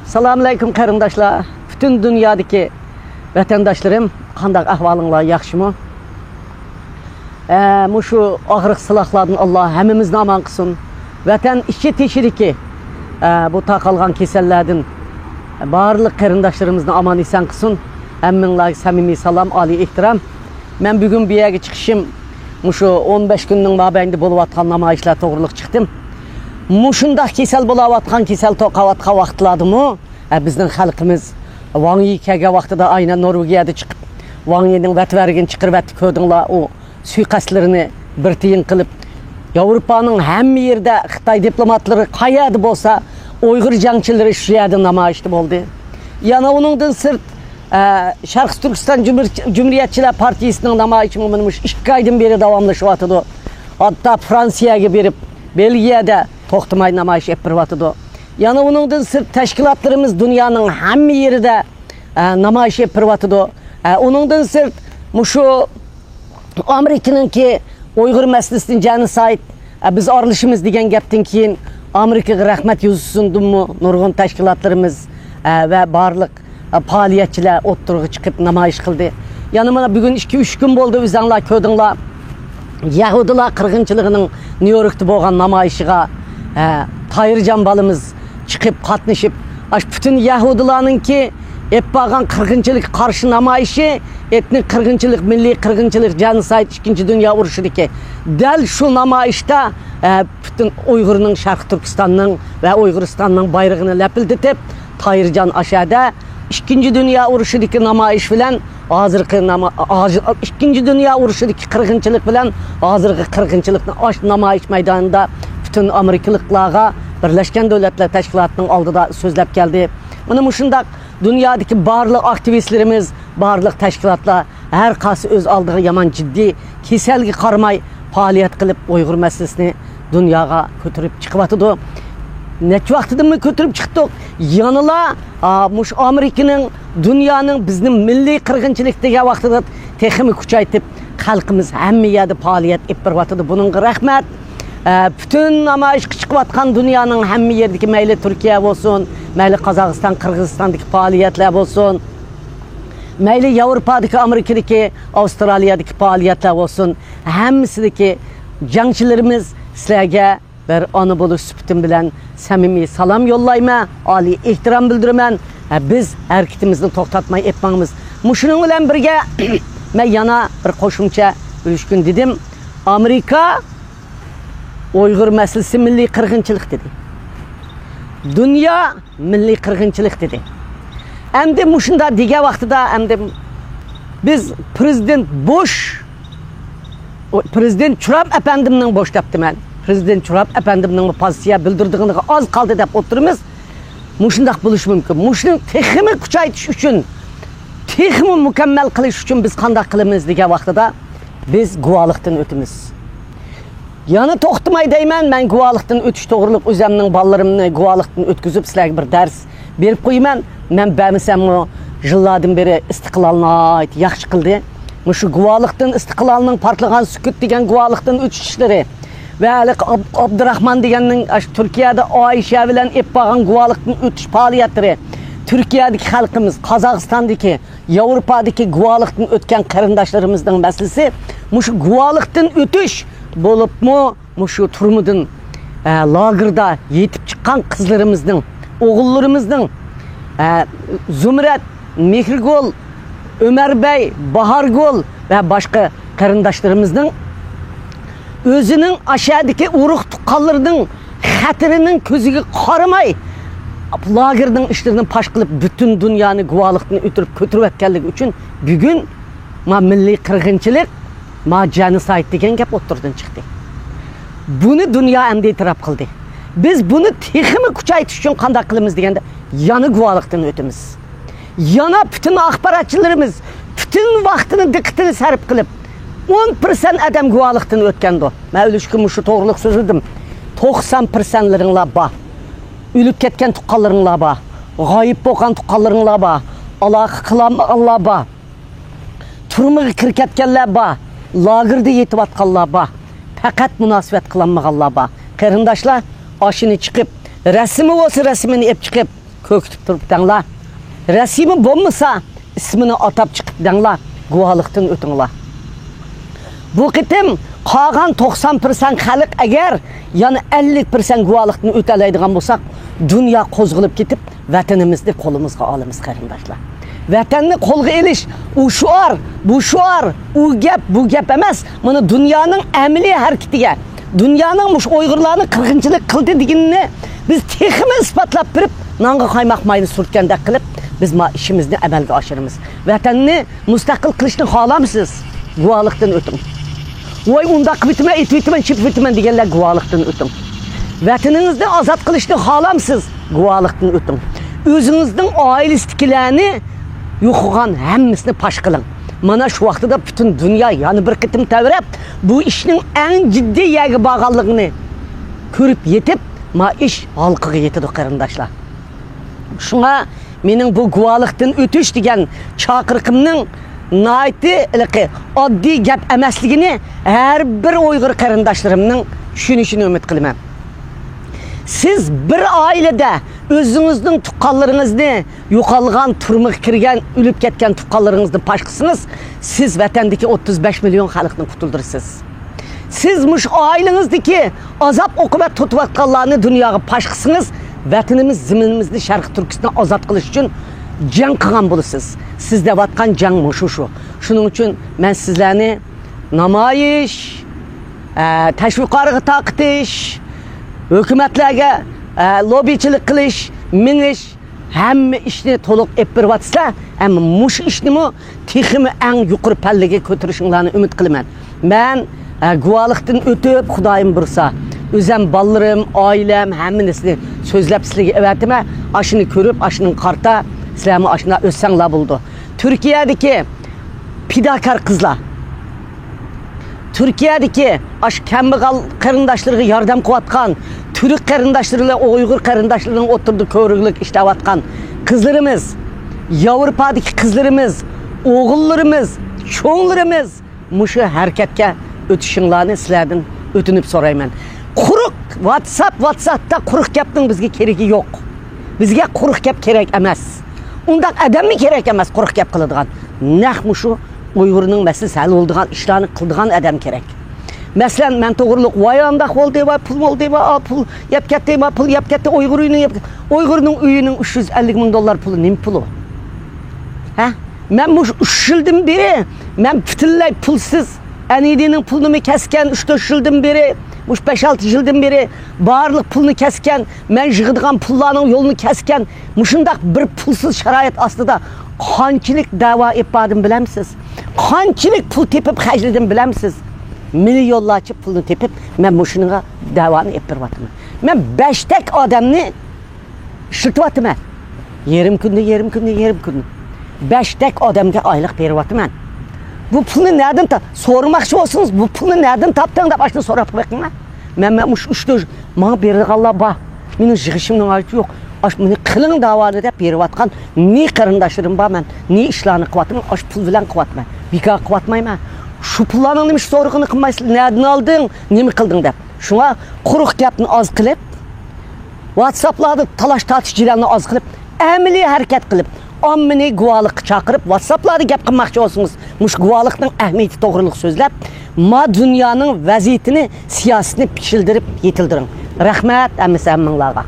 Assalamu alaykum qarindoshlar. Bütün dünyadaki vatandaşlarım, qanday ahvalinglar, yaxshimi? Mushu og'riq silahlardan Allah hammamizni aman qilsin. Vatan ichi teshiriki bu taqalgan kasallardan barliq qarindoshlarimizni aman eson qilsin. Hammanglarga samimiy salom, oliy ehtirom. Men bugun bu yerga chiqishim mushu 15 kunning mobaynida bo'layotgan namoyishlar to'g'riliq chiqdim. Mushundaq kasal bo'layotgan kasal to'qayotgan vaqtlardimi? Bizning xalqimiz Wang Yi kelgan vaqtida aynan Norvegiyada chiqib, Wang Yi'ning vatvarigini chiqirib ko'rdinglar, o suiqasdlarini bir tiyin qilib, Yevropaning hamma yerda Xitoy diplomatlari qayerda bo'lsa, Uyg'ur jangchilari shu yerda namoyishda bo'ldi. Yana uningdan sirt Sharq Turkiston Cumhuriyetçiler Partiyasining namoyishi mush 2 oydan beri davomlashyapti. Hatta Fransiyaga berib, Belgiyada to'xtamay namoyish olib beryapti. Yana uningdan sirt tashkilotlarimiz dunyoning hamma yerida namoyish olib beryapti. Uningdan sirt mushu Amerikaninki Uyg'ur masalasining genocide biz aralashimiz degan gapdan keyin Amerikaga rahmat yozsundimmi nurg'un tashkilotlarimiz va barliq faaliyetçiler o'ttirg'i chiqib namoyish qildi. Yana mana bugun 2-3 kun bo'ldi, o'zinglar ko'rdinglar. Yahudilar qirg'inchiligining New Yorkda bo'lgan namoyishiga Tayirjon balimiz chiqib qatnashib, bütün Yahudilarninki eppagan qirg'inchilik qarshi namoyishi, etnik qirg'inchilik, milliy qirg'inchilik, genocide 2-Dünya urushidagi dal shu namoyishda bütün Uyg'urning Sharq Turkistonning va Uyg'uristonning bayrog'ini lapildatib, Tayirjon aşağıda 2-Dünya urushidagi namoyish bilan hozirgi 2-Dünya urushidagi qirg'inchilik bilan hozirgi qirg'inchilikni osh namoyish maydonida bütün Amerikaliklarga Birleşken Devletler Teşkilatı'nın oldida so'zlab keldi. Mana mushundaq dunyodagi barliq aktivistlarimiz, barliq tashkilotlar har qaysi o'z oldiga yomon jiddiy kasalga qaramay faoliyat qilib Uyg'ur masalasini dunyoga ko'tarib chiqyapti. Necha vaqtidan ko'tarib chiqdik. Yanıla mush Amerikaning, dunyoning bizning milliy qirg'inchilik degan vaqtida texnik kuchaytib, xalqimiz hamma yerda faoliyat olib beryapti. Buningga rahmat. Bütün namoyish chiqayotgan dunyoning hamma yerdagi mayli Turkiya bo'lsin, mayli Qozog'iston, Qirg'izistondagi faoliyatlar bo'lsin, mayli Yevropadagi, Amerikadagi, Avstraliyadagi faoliyatlar bo'lsin, hammasidagi jangchilarimiz sizlarga bir ona bo'lish suhbatim bilan samimiy salom yo'llayman, oliy ehtirom bildiraman. Biz harakatimizni to'xtatmay etmamiz. Mushuning bilan birga men yana bir qo'shimcha bo'lishgun dedim. Amerika Uyg'ur masalasi milliy qirg'inchilik dedi. Dünya milliy qirg'inchilik dedi. Endi mushunda degan vaqtida endi biz Prezident Trump efendimning boshlabdiman. Prezident Trump efendimning pozitsiya bildirdigini az qoldi deb o'tiramiz. Mushundaq bo'lishi mumkin. Mushuni texmi kuchaytirish uchun, texmi mukammal qilish uchun biz qanday qilamiz degan vaqtida biz guvohlikdan o'tamiz. Yana to'xtamay deyman, men guvohlikdan o'tish to'g'riliq o'zimning bolalarimni guvohlikdan o'tkazib sizlarga bir dars berib qo'yaman. Men bamisam yillardan beri istiqlolni yaxshi qildi. Mushu guvohlikdan istiqlolning portlagan sukut degan guvohlikdan o'tishlari ve Abdurrahman deganning Turkiyada Oyisha bilan eppagan guvohlikdan o'tish faoliyatları, Turkiyadagi xalqimiz, Qozog'istondagi, Yevropadagi guvohlikdan o'tgan qarindoshlarimizning masalasi mushu guvohlikdan o'tish bo'libmi, mushu turmudan lagerda yetib chiqqan qizlarimizning, o'g'illarimizning Zumrat, Mehrigul, Ömerbey, Bahargul ve başka qarindoshlarimizning o'zining aşağıdaki urug' tuqqanlarining xatirinin ko'ziga qaramay lagerning ishlarini pash qilib bütün dunyoni guvohlikdan o'tirib ko'tarayotganligi uchun bugun milliy qirg'inchilik, genocide degan gap o'tirdan chiqdi. Buni dunyo endi e'tirof qildi. Biz buni texmi kuchaytirish uchun qanday qilamiz deganda yana guvohlikdan o'tamiz. Yana bütün axborotchilarimiz bütün vaqtini, diqqatini sarf qilib 10% adam guvohlikdan o'tgandi. Men o'lishga mushu to'g'riliq so'zladim. 90%laringlar bor. O'lib ketgan tuqqanlaringlar bor. G'oyib bo'lgan tuqqanlaringlar bor. Aloqa qilganlar bor. Turmuga kirib ketganlar bor. Lagerda yetayotganlar bor. Faqat munosabat qilmaganlar bor. Qarindoshlar, oshini chiqib, rasmi bo'lsa rasmini olib chiqib köktüp turup dаңla. Rasimi bolmasa ismini atap çıkıp dаңla. Guvalıqtın ötüңla. Bu qitim qalan 90% xalq agar yani 50% guvalıqtın ötəlaydigan bolsaq, dünya qozğulup ketip vatanimizni qo'limizga olamiz qarindoshlar. Vatanni qo'lga elish, u şuar, bu şuar, u gap, bu gap emas. Mana dunyoning amaliy harakatiga, dunyoning mush Uyg'urlarni qirg'inchilik qildi deganini biz teximiz isbotlab berib, nonga qaymoq mayli surtgandek qilib, biz ma ishimizni amalga oshiramiz. Vatanni mustaqil qilishni xohlamisiz? Guvalıqdan o'ting. Voy undaq bitma, etbitman, chip bitman deganlar guvalıqdan o'ting. Vataningizni ozod qilishni xohlamisiz? Guvalıqdan o'ting. O'zingizning oilasidagilarni yo'qolgan hammasini pash qiling. Mana shu vaqtida butun dunyo yana bir qitim tavrab bu ishning eng jiddiy yagi borganligini ko'rib yetib, ma ish halqiga yetadi qarindoshlar. Shunga mening bu guvalıqdan o'tish degan chaqiriqimning nayti oddiy gap emasligini har bir Uyg'ur qarindoshlarimning tushunishini umid qilaman. Siz bir ailede özünüzün tuqqanlarınızı, yo'qolgan, turmuq kirgan, ölüp ketgan tuqqanlarınızı paşqısınız, siz vatandaki 35 milyon xalqni qutuldursiz. Siz muş ailenizdeki azap okubat tutvatqanlarını dunyoga paşqısınız, vatanimiz, ziminimizni Sharq Turkistondan ozod qilish uchun jang qilgan bo'lasiz. Siz devatgan jang mushu shu. Shuning uchun men sizlarni namoyish, tashviqlarga taqtish, hükümetlerge lobiçilik qilish, minish, hamma ishni to'liq epirvatsa, hamma mush ishni mi teximi eng yuqori pallaga ko'tarishinglarni umid qilaman. Men guvalıqdan o'tib, Xudoyim bursa, o'zim bolalarım, oilam hammasini so'zlab sizlarga evatime, ashini ko'rib, ashinin qarta sizlarni ashina o'ssanglar bo'ldi. Turkiyadagi pidakar qizlar, Türkiye'deki aş kambag'al qarindoshlarga yordam qilayotgan, Türk qarindoshlarga Uyg'ur qarindoshlarning o'tirdi ko'riklik ishlayotgan qizlarimiz, Yevropadagi qizlarimiz, o'g'illarimiz, cho'nglarimiz mushu harakatga o'tishinglarni sizlardan o'tinib so'rayman. Quruq WhatsApp'da quruq gapning bizga keragi yo'q. Bizga quruq gap kerak emas. Undaq odamni kerak emas quruq gap qiladigan. Naq mushu Uyg'urning masalasi hal bo'ladigan ishlarni qiladigan odam kerak. Masalan, men to'g'riliq voyandaq bo'ldi va pul bo'ldi va pul yap ketdi va pul yap ketdi Uyg'urning uyining 350 ming dollar puli nima puli? Ha? Men mush 3 yildan beri men butunlay pulsiz Anidining pulini kesken 3-4 yildan beri, mush 5-6 yildan beri barliq pulni kesken, men yig'adigan pullarning yo'lini kesken, mushundaq bir pulsiz sharoit ostida qanchalik da'vo etdim bilamsiz? Qanchalik pul tepib xajladim bilamsiz? Milyonlarcha pulni tepib men mushuninga da'voni ettiribman. Men 5 tak odamni ishlatyapman. Yarim kunni 5 tak odamga oylik beryapman. Bu pulni nereden sormoqchi bo'lsangiz, bu pulni nereden topding deb ashni so'rab qo'yinglar. Men mush 3-4 menga berganlar bor. Mening yig'ishimning hojati yo'q. Aş meni qiling davoni deb berayotgan ne qarindoshlarim bor, men ne ishlarni qilyapman, ash pul bilan qilyapman. Bekor qilyapmayman. Shu pullarni nima so'rig'ini qilmaysizlar, nereden olding, nima qilding deb. Shunga quruq gapni oz qilib, WhatsApp'larda talash tortishchilarni oz qilib, amaliy harakat qilib, ommani guvohlik chaqirib, WhatsApp'larda gap qilmoqchi bo'lsangiz, mush guvohlikning ahamiyati to'g'riliq so'zlab, ma dunyoning vaziyatini, siyosatini pishildirib yetildiring. Rahmat, hamma hammanglarga.